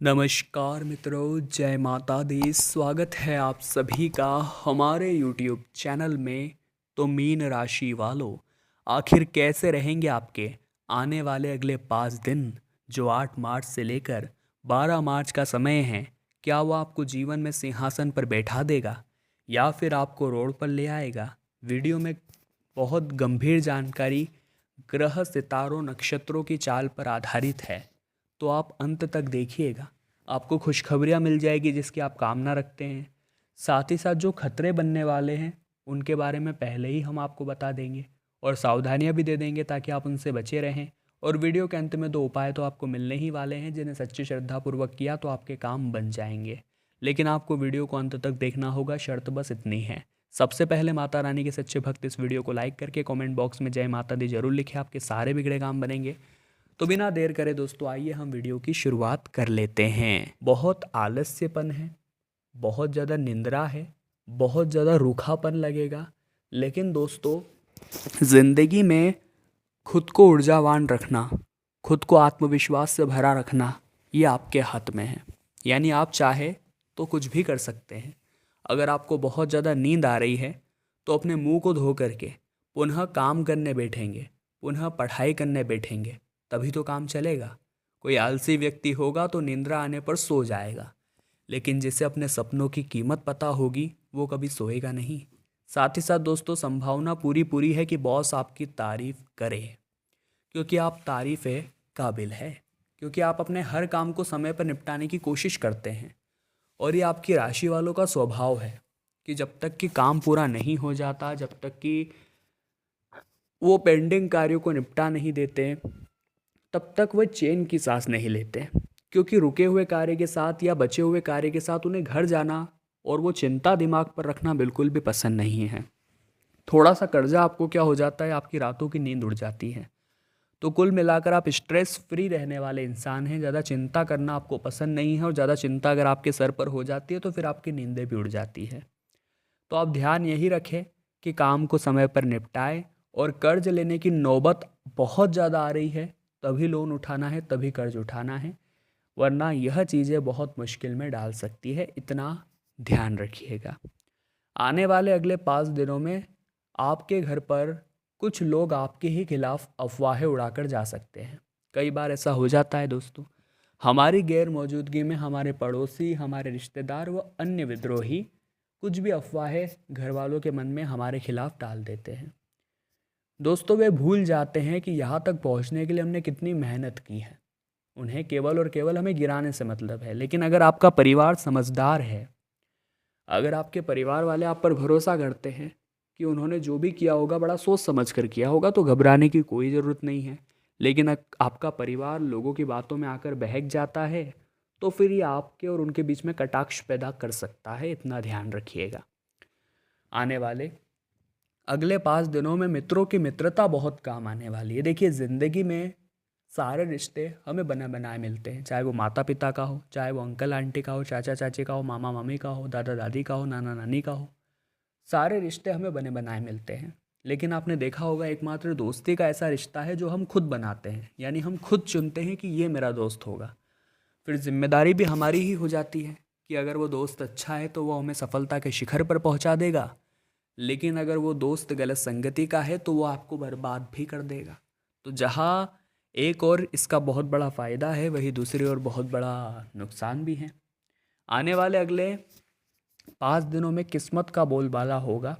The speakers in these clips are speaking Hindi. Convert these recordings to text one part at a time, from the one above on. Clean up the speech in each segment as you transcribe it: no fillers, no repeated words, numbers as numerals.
नमस्कार मित्रों, जय माता दी। स्वागत है आप सभी का हमारे YouTube चैनल में। तो मीन राशि वालों, आखिर कैसे रहेंगे आपके आने वाले अगले 5 दिन जो 8 मार्च से लेकर 12 मार्च का समय है? क्या वो आपको जीवन में सिंहासन पर बैठा देगा या फिर आपको रोड पर ले आएगा? वीडियो में बहुत गंभीर जानकारी ग्रह, सितारों, नक्षत्रों की चाल पर आधारित है, तो आप अंत तक देखिएगा। आपको खुशखबरियाँ मिल जाएगी जिसकी आप कामना रखते हैं। साथ ही साथ जो खतरे बनने वाले हैं उनके बारे में पहले ही हम आपको बता देंगे और सावधानियाँ भी दे देंगे ताकि आप उनसे बचे रहें। और वीडियो के अंत में 2 उपाय तो आपको मिलने ही वाले हैं जिन्हें सच्ची श्रद्धापूर्वक किया तो आपके काम बन जाएंगे। लेकिन आपको वीडियो को अंत तक देखना होगा, शर्त बस इतनी है। सबसे पहले माता रानी के सच्चे भक्त इस वीडियो को लाइक करके कमेंट बॉक्स में जय माता दी जरूर लिखें, आपके सारे बिगड़े काम बनेंगे। तो बिना देर करे दोस्तों, आइए हम वीडियो की शुरुआत कर लेते हैं। बहुत आलस्यपन है, बहुत ज़्यादा निंद्रा है, बहुत ज़्यादा रूखापन लगेगा, लेकिन दोस्तों ज़िंदगी में खुद को ऊर्जावान रखना, खुद को आत्मविश्वास से भरा रखना, ये आपके हाथ में है। यानी आप चाहे तो कुछ भी कर सकते हैं। अगर आपको बहुत ज़्यादा नींद आ रही है तो अपने मुंह को धो करके पुनः काम करने बैठेंगे, पुनः पढ़ाई करने बैठेंगे, तभी तो काम चलेगा। कोई आलसी व्यक्ति होगा तो निंद्रा आने पर सो जाएगा, लेकिन जिसे अपने सपनों की कीमत पता होगी वो कभी सोएगा नहीं। साथ ही साथ दोस्तों, संभावना पूरी पूरी है कि बॉस आपकी तारीफ करे, क्योंकि आप तारीफ़े काबिल है, क्योंकि आप अपने हर काम को समय पर निपटाने की कोशिश करते हैं। और ये आपकी राशि वालों का स्वभाव है कि जब तक कि काम पूरा नहीं हो जाता, जब तक कि वो पेंडिंग कार्यों को निपटा नहीं देते, तब तक वह चैन की सांस नहीं लेते। क्योंकि रुके हुए कार्य के साथ या बचे हुए कार्य के साथ उन्हें घर जाना और वो चिंता दिमाग पर रखना बिल्कुल भी पसंद नहीं है। थोड़ा सा कर्जा आपको क्या हो जाता है, आपकी रातों की नींद उड़ जाती है। तो कुल मिलाकर आप स्ट्रेस फ्री रहने वाले इंसान हैं। ज़्यादा चिंता करना आपको पसंद नहीं है, और ज़्यादा चिंता अगर आपके सर पर हो जाती है तो फिर आपकी नींदें भी उड़ जाती है। तो आप ध्यान यही रखें कि काम को समय पर निपटाएं, और कर्ज लेने की नौबत बहुत ज़्यादा आ रही है तभी लोन उठाना है, तभी कर्ज उठाना है, वरना यह चीज़ें बहुत मुश्किल में डाल सकती है। इतना ध्यान रखिएगा। आने वाले अगले 5 दिनों में आपके घर पर कुछ लोग आपके ही खिलाफ अफवाहें उड़ाकर जा सकते हैं। कई बार ऐसा हो जाता है दोस्तों, हमारी गैर मौजूदगी में हमारे पड़ोसी, हमारे रिश्तेदार व अन्य विद्रोही कुछ भी अफवाहें घर वालों के मन में हमारे खिलाफ डाल देते हैं। दोस्तों, वे भूल जाते हैं कि यहाँ तक पहुँचने के लिए हमने कितनी मेहनत की है। उन्हें केवल और केवल हमें गिराने से मतलब है। लेकिन अगर आपका परिवार समझदार है, अगर आपके परिवार वाले आप पर भरोसा करते हैं कि उन्होंने जो भी किया होगा बड़ा सोच समझ कर किया होगा, तो घबराने की कोई ज़रूरत नहीं है। लेकिन आपका परिवार लोगों की बातों में आकर बहक जाता है, तो फिर ये आपके और उनके बीच में कटाक्ष पैदा कर सकता है। इतना ध्यान रखिएगा। आने वाले अगले 5 दिनों में मित्रों की मित्रता बहुत काम आने वाली है। देखिए, ज़िंदगी में सारे रिश्ते हमें बना बनाए मिलते हैं, चाहे वो माता पिता का हो, चाहे वो अंकल आंटी का हो, चाचा चाची का हो, मामा मामी का हो, दादा दादी का हो, नाना नानी का हो। सारे रिश्ते हमें बने बनाए मिलते हैं। लेकिन आपने देखा होगा, एकमात्र दोस्ती का ऐसा रिश्ता है जो हम खुद बनाते हैं। यानी हम खुद चुनते हैं कि ये मेरा दोस्त होगा। फिर जिम्मेदारी भी हमारी ही हो जाती है कि अगर वो दोस्त अच्छा है तो वो हमें सफलता के शिखर पर पहुंचा देगा, लेकिन अगर वो दोस्त गलत संगति का है तो वो आपको बर्बाद भी कर देगा। तो जहाँ एक और इसका बहुत बड़ा फ़ायदा है, वही दूसरी ओर बहुत बड़ा नुकसान भी है। आने वाले अगले 5 दिनों में किस्मत का बोलबाला होगा।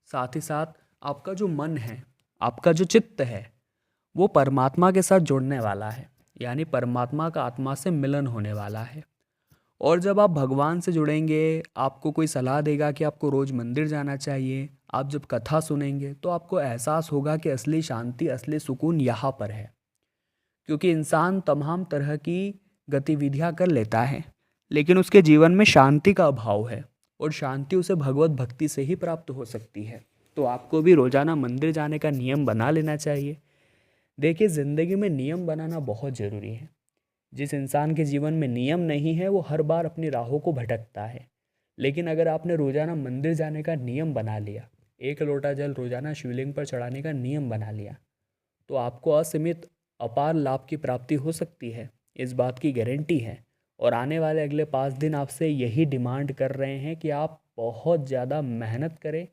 साथ ही साथ आपका जो मन है, आपका जो चित्त है, वो परमात्मा के साथ जुड़ने वाला है। यानी परमात्मा का आत्मा से मिलन होने वाला है। और जब आप भगवान से जुड़ेंगे, आपको कोई सलाह देगा कि आपको रोज़ मंदिर जाना चाहिए। आप जब कथा सुनेंगे तो आपको एहसास होगा कि असली शांति, असली सुकून यहाँ पर है। क्योंकि इंसान तमाम तरह की गतिविधियाँ कर लेता है, लेकिन उसके जीवन में शांति का अभाव है, और शांति उसे भगवत भक्ति से ही प्राप्त हो सकती है। तो आपको भी रोज़ाना मंदिर जाने का नियम बना लेना चाहिए। देखिए, ज़िंदगी में नियम बनाना बहुत ज़रूरी है। जिस इंसान के जीवन में नियम नहीं है वो हर बार अपनी राहों को भटकता है। लेकिन अगर आपने रोज़ाना मंदिर जाने का नियम बना लिया, 1 लोटा जल रोज़ाना शिवलिंग पर चढ़ाने का नियम बना लिया, तो आपको असीमित अपार लाभ की प्राप्ति हो सकती है। इस बात की गारंटी है। और आने वाले अगले 5 दिन आपसे यही डिमांड कर रहे हैं कि आप बहुत ज़्यादा मेहनत करें,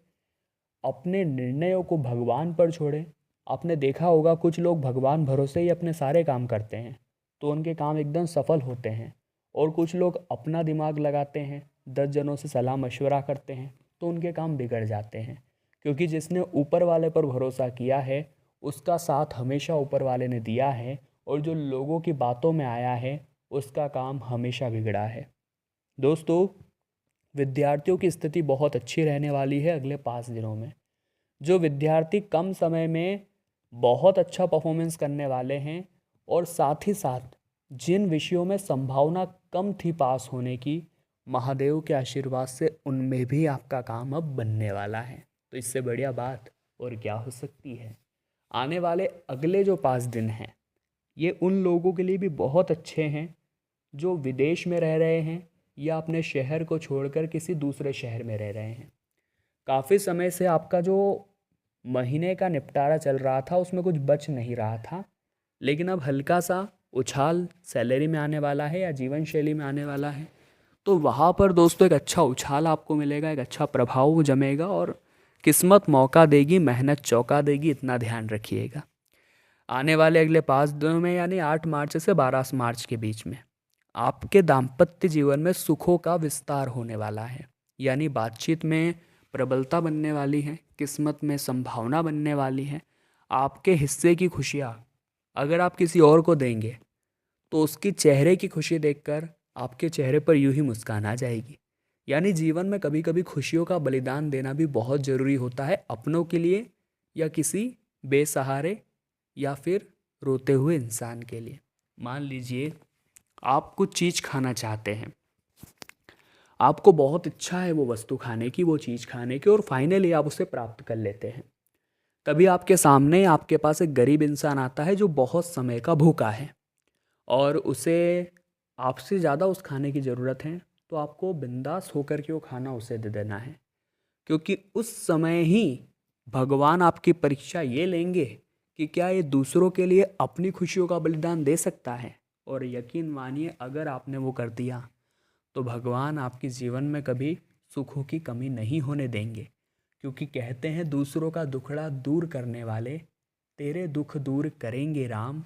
अपने निर्णयों को भगवान पर छोड़ें। आपने देखा होगा कुछ लोग भगवान भरोसे ही अपने सारे काम करते हैं तो उनके काम एकदम सफल होते हैं, और कुछ लोग अपना दिमाग लगाते हैं, 10 जनों से सलाह मशवरा करते हैं तो उनके काम बिगड़ जाते हैं। क्योंकि जिसने ऊपर वाले पर भरोसा किया है उसका साथ हमेशा ऊपर वाले ने दिया है, और जो लोगों की बातों में आया है उसका काम हमेशा बिगड़ा है। दोस्तों, विद्यार्थियों की स्थिति बहुत अच्छी रहने वाली है अगले 5 दिनों में। जो विद्यार्थी कम समय में बहुत अच्छा परफॉर्मेंस करने वाले हैं, और साथ ही साथ जिन विषयों में संभावना कम थी पास होने की, महादेव के आशीर्वाद से उनमें भी आपका काम अब बनने वाला है। तो इससे बढ़िया बात और क्या हो सकती है। आने वाले अगले जो 5 दिन हैं ये उन लोगों के लिए भी बहुत अच्छे हैं जो विदेश में रह रहे हैं या अपने शहर को छोड़कर किसी दूसरे शहर में रह रहे हैं। काफ़ी समय से आपका जो महीने का निपटारा चल रहा था उसमें कुछ बच नहीं रहा था, लेकिन अब हल्का सा उछाल सैलरी में आने वाला है या जीवन शैली में आने वाला है। तो वहाँ पर दोस्तों एक अच्छा उछाल आपको मिलेगा, एक अच्छा प्रभाव जमेगा, और किस्मत मौका देगी, मेहनत चौका देगी, इतना ध्यान रखिएगा। आने वाले अगले 5 दिनों में यानी 8 मार्च से 12 मार्च के बीच में आपके दाम्पत्य जीवन में सुखों का विस्तार होने वाला है। यानी बातचीत में प्रबलता बनने वाली है, किस्मत में संभावना बनने वाली है। आपके हिस्से की खुशियाँ अगर आप किसी और को देंगे तो उसकी चेहरे की खुशी देखकर आपके चेहरे पर यूं ही मुस्कान आ जाएगी। यानी जीवन में कभी कभी खुशियों का बलिदान देना भी बहुत ज़रूरी होता है, अपनों के लिए या किसी बेसहारे या फिर रोते हुए इंसान के लिए। मान लीजिए आप कुछ चीज़ खाना चाहते हैं, आपको बहुत इच्छा है वो वस्तु खाने की, वो चीज़ खाने की, और फाइनली आप उसे प्राप्त कर लेते हैं। तभी आपके सामने आपके पास एक गरीब इंसान आता है जो बहुत समय का भूखा है, और उसे आपसे ज़्यादा उस खाने की ज़रूरत है, तो आपको बिंदास होकर के वो खाना उसे दे देना है। क्योंकि उस समय ही भगवान आपकी परीक्षा ये लेंगे कि क्या ये दूसरों के लिए अपनी खुशियों का बलिदान दे सकता है। और यकीन मानिए अगर आपने वो कर दिया तो भगवान आपके जीवन में कभी सुखों की कमी नहीं होने देंगे। क्योंकि कहते हैं दूसरों का दुखड़ा दूर करने वाले तेरे दुख दूर करेंगे राम,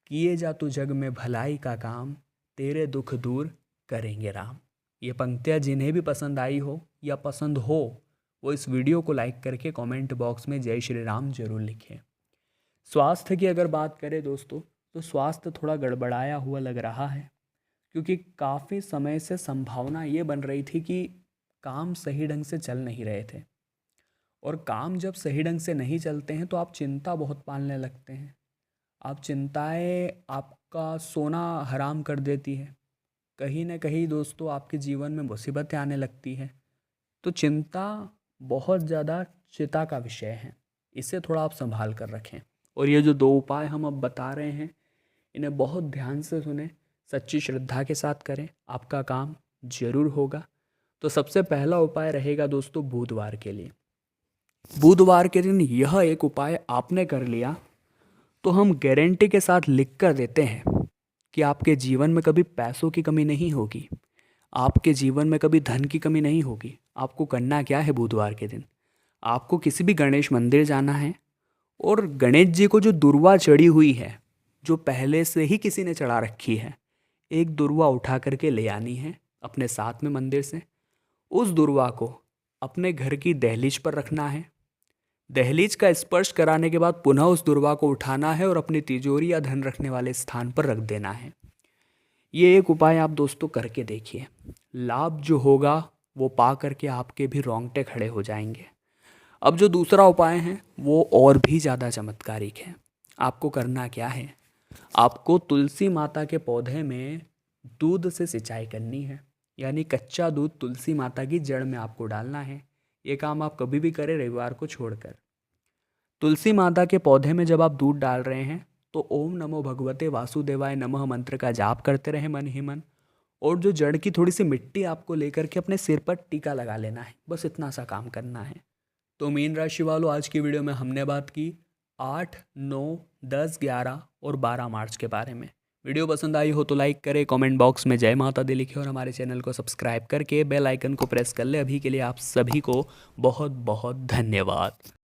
किए जा तू जग में भलाई का काम, तेरे दुख दूर करेंगे राम। ये पंक्तियाँ जिन्हें भी पसंद आई हो या पसंद हो वो इस वीडियो को लाइक करके कमेंट बॉक्स में जय श्री राम जरूर लिखें। स्वास्थ्य की अगर बात करें दोस्तों तो स्वास्थ्य थोड़ा गड़बड़ाया हुआ लग रहा है, क्योंकि काफ़ी समय से संभावना ये बन रही थी कि काम सही ढंग से चल नहीं रहे थे, और काम जब सही ढंग से नहीं चलते हैं तो आप चिंता बहुत पालने लगते हैं। आप चिंताएं आपका सोना हराम कर देती है। कहीं ना कहीं दोस्तों आपके जीवन में मुसीबतें आने लगती है। तो चिंता बहुत ज़्यादा चिंता का विषय है, इसे थोड़ा आप संभाल कर रखें। और ये जो 2 उपाय हम अब बता रहे हैं इन्हें बहुत ध्यान से सुने, सच्ची श्रद्धा के साथ करें, आपका काम जरूर होगा। तो सबसे पहला उपाय रहेगा दोस्तों बुधवार के लिए। बुधवार के दिन यह एक उपाय आपने कर लिया तो हम गारंटी के साथ लिख कर देते हैं कि आपके जीवन में कभी पैसों की कमी नहीं होगी, आपके जीवन में कभी धन की कमी नहीं होगी। आपको करना क्या है बुधवार के दिन, आपको किसी भी गणेश मंदिर जाना है, और गणेश जी को जो दुर्वा चढ़ी हुई है, जो पहले से ही किसी ने चढ़ा रखी है, एक दुर्वा उठा करके ले आनी है अपने साथ में मंदिर से। उस दुर्वा को अपने घर की दहलीज पर रखना है। दहलीज का स्पर्श कराने के बाद पुनः उस दुर्वा को उठाना है और अपनी तिजोरी या धन रखने वाले स्थान पर रख देना है। ये एक उपाय आप दोस्तों करके देखिए, लाभ जो होगा वो पा करके आपके भी रोंगटे खड़े हो जाएंगे। अब जो दूसरा उपाय है वो और भी ज़्यादा चमत्कारिक है। आपको करना क्या है, आपको तुलसी माता के पौधे में दूध से सिंचाई करनी है। यानी कच्चा दूध तुलसी माता की जड़ में आपको डालना है। ये काम आप कभी भी करें रविवार को छोड़कर। तुलसी माता के पौधे में जब आप दूध डाल रहे हैं तो ओम नमो भगवते वासुदेवाय नमः मंत्र का जाप करते रहें मन ही मन, और जो जड़ की थोड़ी सी मिट्टी आपको लेकर के अपने सिर पर टीका लगा लेना है। बस इतना सा काम करना है। तो मीन राशि वालों, आज की वीडियो में हमने बात की 8, 9, 10, 11 और 12 मार्च के बारे में। वीडियो पसंद आई हो तो लाइक करें, कमेंट बॉक्स में जय माता दी लिखें और हमारे चैनल को सब्सक्राइब करके बेल आइकन को प्रेस कर ले। अभी के लिए आप सभी को बहुत बहुत धन्यवाद।